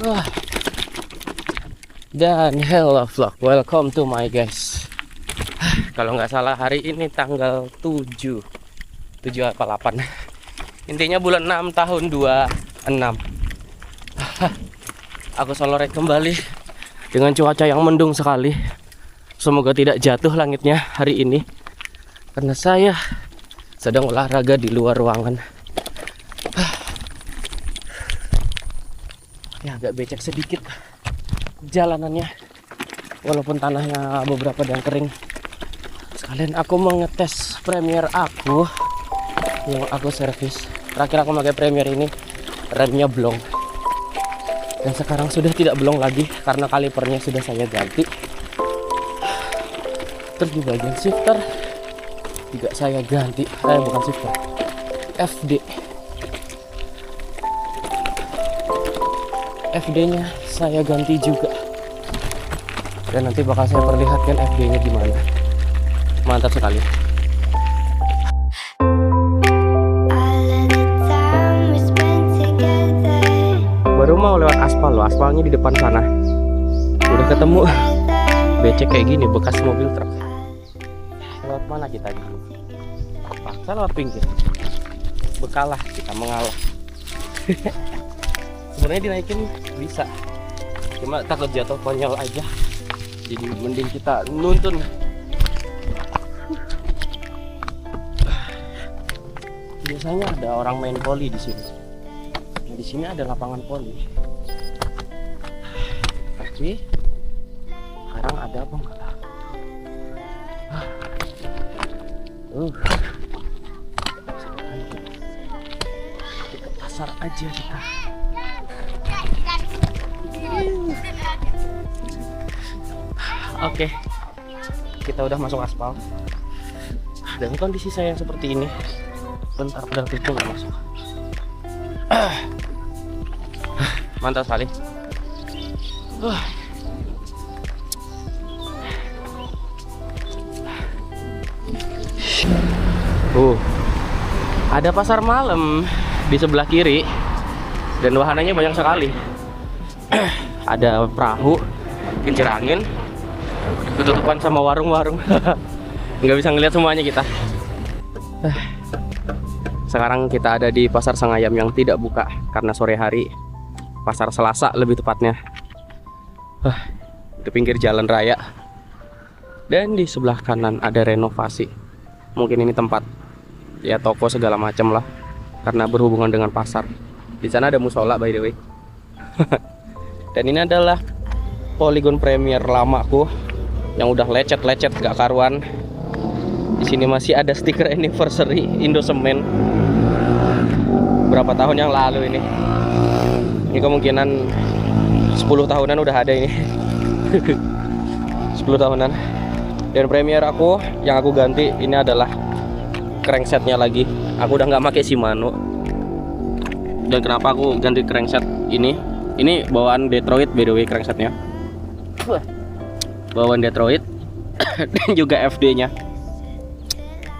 Wah. Dan hello vlog, welcome to my guys. Kalau nggak salah hari ini tanggal 7 apa 8. Intinya bulan 6 tahun 26. Aku solorek kembali dengan cuaca yang mendung sekali. Semoga tidak jatuh langitnya hari ini, karena saya sedang olahraga di luar ruangan. Ya agak becek sedikit jalanannya, walaupun tanahnya beberapa yang kering. Sekalian aku mau ngetes Premier aku yang aku servis. Terakhir aku pakai Premier ini remnya blong, dan sekarang sudah tidak blong lagi karena kalipernya sudah saya ganti. Terus di bagian shifter juga saya ganti, bukan shifter, FD nya saya ganti juga, dan nanti bakal saya perlihatkan FD nya gimana. Mantap sekali. Baru mau lewat aspal loh, aspalnya di depan sana. Udah ketemu becek kayak gini, bekas mobil truk. Lewat mana kita di sini? Paksa lewat pinggir. Bekalah kita mengalah. Sebenarnya dinaikin bisa, cuma takut jatuh konyol aja. Jadi mending kita nuntun. Biasanya ada orang main voli di sini. Di sini ada lapangan voli. Tapi sekarang ada apa enggak? Ke pasar aja kita. Oke, kita udah masuk aspal. Dan kondisi saya seperti ini, bentar pedal itu nggak masuk. Mantap sekali. Ada pasar malam di sebelah kiri, dan wahananya banyak sekali. Ada perahu, kincir angin, ketutupan sama warung-warung. Nggak bisa ngeliat semuanya kita. Sekarang kita ada di pasar Sangayam yang tidak buka karena sore hari. Pasar Selasa lebih tepatnya. Di pinggir jalan raya. Dan di sebelah kanan ada renovasi. Mungkin ini tempat ya toko segala macam lah, karena berhubungan dengan pasar. Di sana ada musola by the way. Dan ini adalah Polygon Premier lamaku yang udah lecet-lecet gak karuan. Di sini masih ada stiker anniversary Indosemen berapa tahun yang lalu ini. Ini kemungkinan 10 tahunan udah ada ini. 10 tahunan. Dan Premier aku yang aku ganti ini adalah cranksetnya lagi. Aku udah nggak pakai Shimano. Dan kenapa aku ganti crankset ini? Ini bawaan Detroit by the way cranksetnya. Bawaan Detroit. Dan juga FD-nya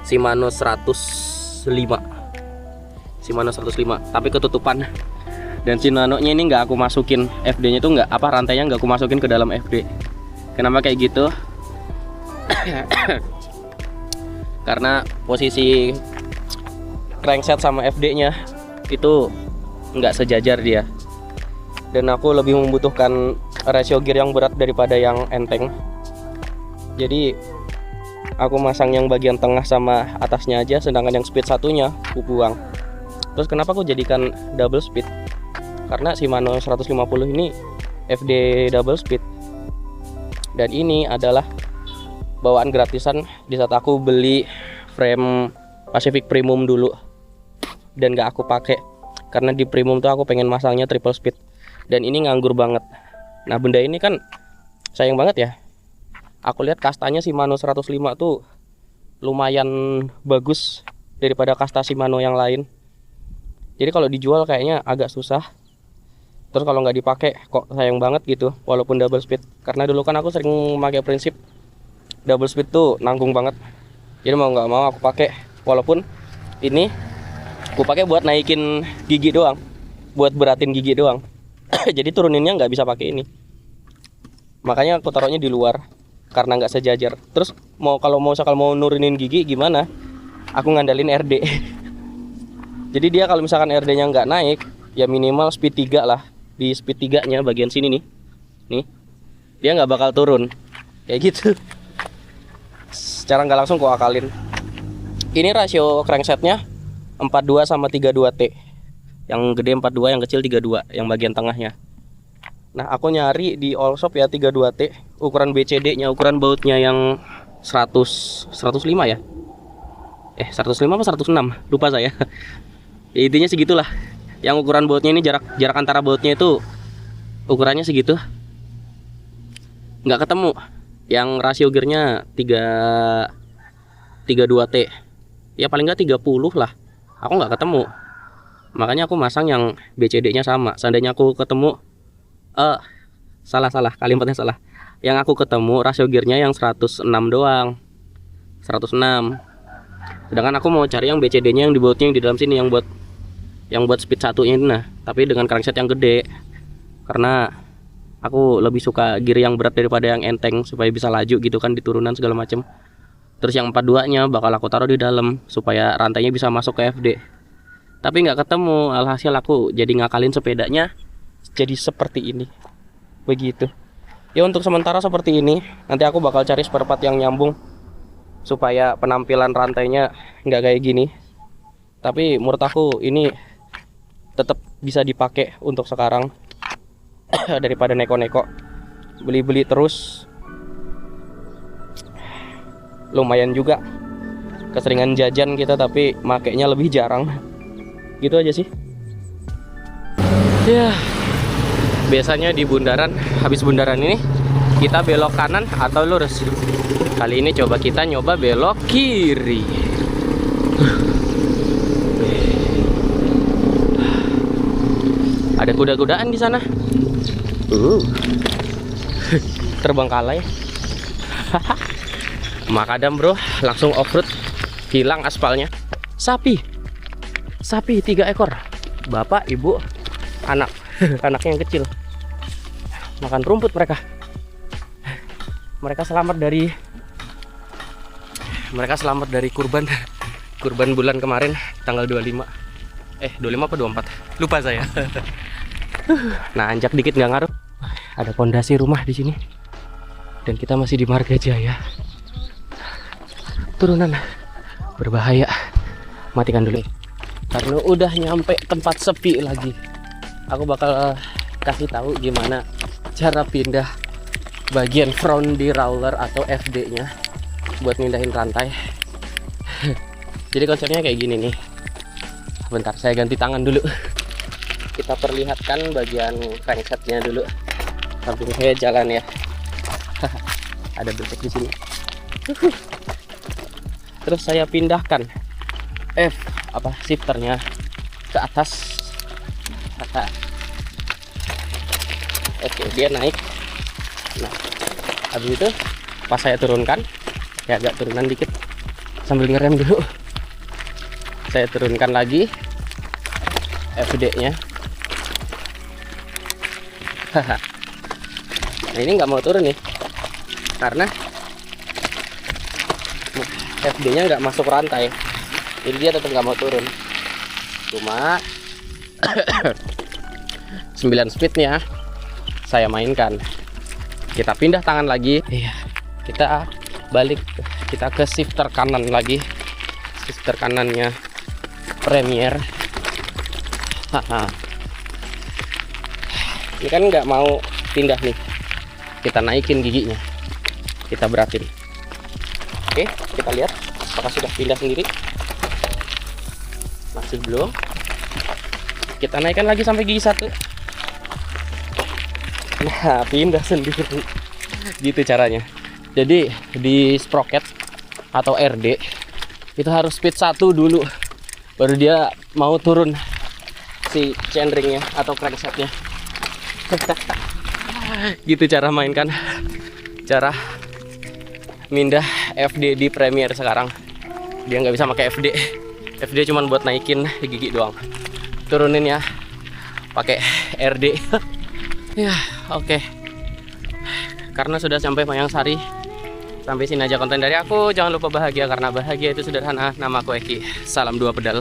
Shimano 105. Shimano 105, tapi ketutupan. Dan Shimano-nya ini nggak aku masukin, FD-nya itu nggak apa, rantainya nggak aku masukin ke dalam FD. Kenapa kayak gitu? Karena posisi crankset sama FD-nya itu nggak sejajar dia. Dan aku lebih membutuhkan ratio gear yang berat daripada yang enteng. Jadi aku masang yang bagian tengah sama atasnya aja, sedangkan yang speed satunya aku buang. Terus kenapa aku jadikan double speed? Karena Shimano 150 ini FD double speed. Dan ini adalah bawaan gratisan di saat aku beli frame Pacific Premium dulu. Dan gak aku pakai karena di Premium tuh aku pengen masangnya triple speed. Dan ini nganggur banget. Nah benda ini kan sayang banget ya. Aku lihat kastanya Shimano 105 tuh lumayan bagus daripada kasta Shimano yang lain. Jadi kalau dijual kayaknya agak susah. Terus kalau nggak dipakai kok sayang banget gitu, walaupun double speed. Karena dulu kan aku sering memakai prinsip double speed tuh nanggung banget. Jadi mau nggak mau aku pakai, walaupun ini aku pakai buat naikin gigi doang. buat beratin gigi doang. Jadi turuninnya nggak bisa pakai ini. Makanya aku taruhnya di luar karena nggak sejajar. Terus kalau mau nurunin gigi gimana? Aku ngandalin RD. Jadi dia kalau misalkan RD-nya nggak naik, ya minimal speed 3 lah. Di speed 3-nya bagian sini nih. Nih. Dia nggak bakal turun. Kayak gitu. Secara nggak langsung aku akalin. Ini rasio cranksetnya 42 sama 32T. Yang gede 42, yang kecil 32, yang bagian tengahnya. Nah, aku nyari di all shop ya 32T, ukuran BCD-nya, ukuran bautnya yang 105 ya. 105 apa 106? Lupa saya. Ya, intinya segitulah. Yang ukuran bautnya ini jarak antara bautnya itu ukurannya segitu. Nggak ketemu. Yang rasio gearnya 32T. Ya paling nggak 30 lah. Aku nggak ketemu. Makanya aku masang yang BCD-nya sama. Seandainya aku ketemu salah kalimatnya salah. Yang aku ketemu rasio gearnya yang 106 doang. 106. Sedangkan aku mau cari yang BCD-nya yang di bautnya yang di dalam sini yang buat speed 1-nya ini, nah, tapi dengan crankset yang gede. Karena aku lebih suka gear yang berat daripada yang enteng supaya bisa laju gitu kan di turunan segala macem. Terus yang 42-nya bakal aku taruh di dalam supaya rantainya bisa masuk ke FD. Tapi nggak ketemu. Alhasil aku jadi ngakalin sepedanya jadi seperti ini. Begitu. Ya untuk sementara seperti ini. Nanti aku bakal cari spare part yang nyambung supaya penampilan rantainya nggak kayak gini. Tapi menurut aku ini tetap bisa dipakai untuk sekarang. Daripada neko-neko beli-beli terus. Lumayan juga keseringan jajan kita tapi makainya lebih jarang. Gitu aja sih. Ya, biasanya di bundaran, habis bundaran ini kita belok kanan atau lurus. Kali ini coba kita nyoba belok kiri. Ada kuda-kudaan di sana. Terbengkalai. Makadam bro, langsung off-road. Hilang aspalnya. Sapi 3 ekor. Bapak, ibu, anak. Anaknya yang kecil. Makan rumput mereka. Mereka selamat dari kurban bulan kemarin tanggal 25. 25 apa 24? Lupa saya. Nah, anjak dikit nggak ngaruh. Ada pondasi rumah di sini. Dan kita masih di Marga Jaya. Turunan berbahaya. Matikan dulu. Karena udah nyampe tempat sepi lagi. Aku bakal kasih tahu gimana cara pindah bagian front derailleur atau FD-nya buat mindahin rantai. Jadi konsepnya kayak gini nih. Bentar, saya ganti tangan dulu. Kita perlihatkan bagian cranksetnya dulu. Samping saya jalan ya. Ada becek di sini. Terus saya pindahkan shifternya ke atas. Oke, dia naik. Nah, habis itu pas saya turunkan, ya agak turunan dikit sambil ngerem dulu. Saya turunkan lagi FD-nya. Nah, ini nggak mau turun nih, karena FD-nya nggak masuk rantai, jadi dia tetap nggak mau turun. Cuma 9 speednya saya mainkan. Kita pindah tangan lagi. Iya, kita balik, kita ke shifter kanan lagi. Shifter kanannya Premier. Ini kan nggak mau pindah nih. Kita naikin giginya, kita beratin. Oke, kita lihat apakah sudah pindah sendiri. Masih belum. Kita naikkan lagi sampai gigi 1. Nah, pindah sendiri. Gitu caranya. Jadi di sprocket atau RD itu harus speed 1 dulu, baru dia mau turun si chainringnya atau cranksetnya. Gitu cara mainkan, cara mindah FD di Premier sekarang. Dia nggak bisa pakai FD. FD cuma buat naikin gigi doang. Turunin ya pakai RD. Ya, oke. Karena sudah sampai Mayang Sari, sampai sini aja konten dari aku. Jangan lupa bahagia karena bahagia itu sederhana. Nama aku Eki. Salam 2 pedal.